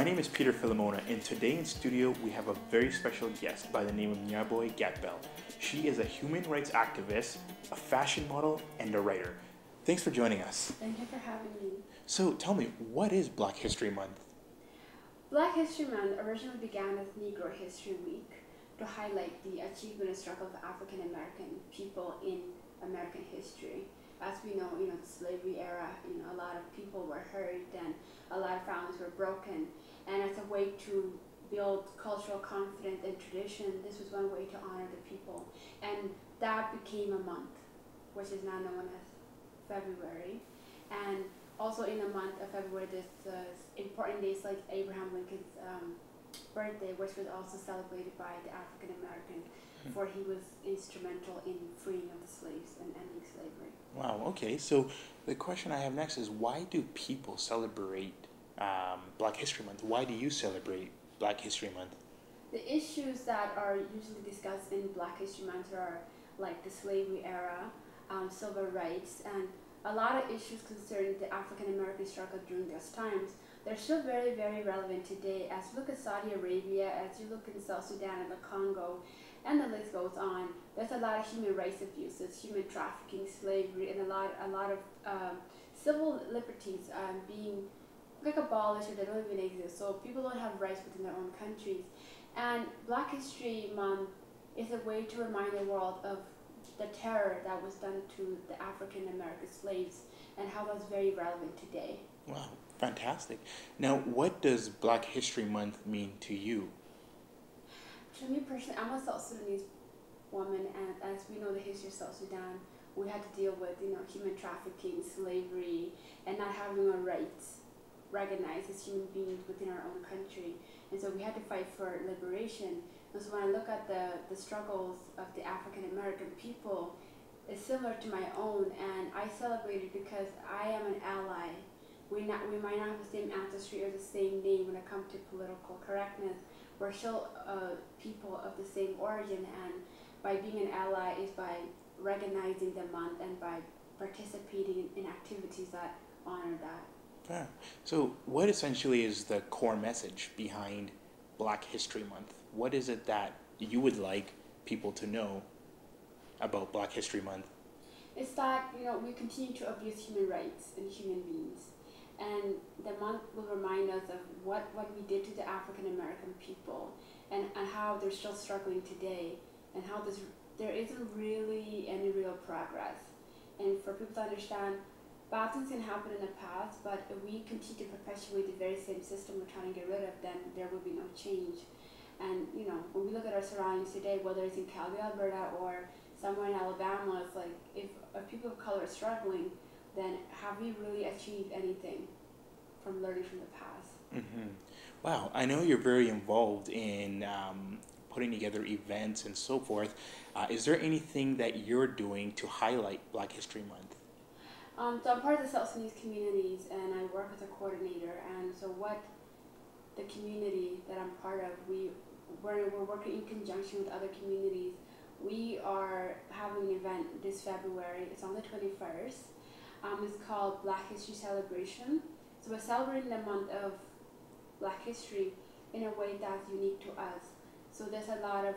My name is Peter Filomona, and today in studio we have a very special guest by the name of Nyaboy Gatbell. She is a human rights activist, a fashion model, and a writer. Thanks for joining us. Thank you for having me. So tell me, what is Black History Month? Black History Month originally began as Negro History Week to highlight the achievement and struggle of African American people in American history. As we know, the slavery era, a lot of people were hurt and a lot of families were broken. And as a way to build cultural confidence and tradition, this was one way to honor the people. And that became a month, which is now known as February. And also in the month of February, there's important days like Abraham Lincoln's birthday, which was also celebrated by the African American, for he was instrumental in freeing of the slaves and ending slavery. Wow, okay. So the question I have next is, why do people celebrate Black History Month? Why do you celebrate Black History Month? The issues that are usually discussed in Black History Month are like the slavery era, civil rights, and a lot of issues concerning the African American struggle during those times. They're still very, very relevant today. As you look at Saudi Arabia, as you look in South Sudan and the Congo, and the list goes on, there's a lot of human rights abuses, human trafficking, slavery, and a lot of civil liberties being like abolished or they don't even exist. So people don't have rights within their own countries. And Black History Month is a way to remind the world of the terror that was done to the African American slaves and how that's very relevant today. Wow, fantastic. Now, what does Black History Month mean to you? To me personally, I'm a South Sudanese woman, and as we know the history of South Sudan, we had to deal with human trafficking, slavery, and not having our rights recognized as human beings within our own country. And so we had to fight for liberation. And so when I look at the struggles of the African American people, it's similar to my own, and I celebrate it because I am an ally. We might not have the same ancestry or the same name when it comes to political correctness. We're still people of the same origin, and by being an ally is by recognizing the month and by participating in activities that honor that. Yeah. So what essentially is the core message behind Black History Month? What is it that you would like people to know about Black History Month? It's that we continue to abuse human rights and human beings. And the month will remind us of what we did to the African American people and how they're still struggling today and how there isn't really any real progress. And for people to understand, bad things can happen in the past, but if we continue to perpetuate the very same system we're trying to get rid of, then there will be no change. And when we look at our surroundings today, whether it's in Calgary, Alberta, or somewhere in Alabama, it's like if people of color are struggling, then have we really achieved anything from learning from the past? Mm-hmm. Wow, I know you're very involved in putting together events and so forth. Is there anything that you're doing to highlight Black History Month? So I'm part of the South Sudanese Communities, and I work as a coordinator. And so what the community that I'm part of, we're working in conjunction with other communities. We are having an event this February. It's on the 21st. It's called Black History Celebration. So we're celebrating the month of Black History in a way that's unique to us. So there's a lot of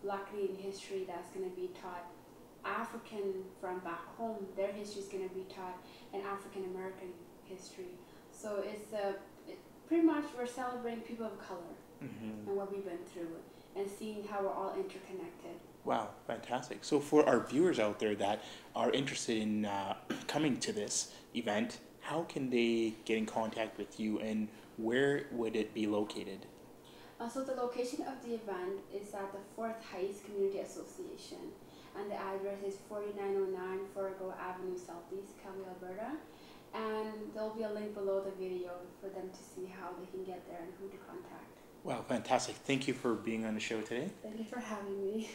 Black Canadian history that's going to be taught. African from back home, their history is going to be taught, and African American history. So it's pretty much we're celebrating people of color and what we've been through and seeing how we're all interconnected. Wow, fantastic. So for our viewers out there that are interested in coming to this event, how can they get in contact with you, and where would it be located? So the location of the event is at the 4th Heights Community Association, and the address is 4909 Forego Avenue Southeast, Calgary, Alberta. And there'll be a link below the video for them to see how they can get there and who to contact. Wow, fantastic. Thank you for being on the show today. Thank you for having me.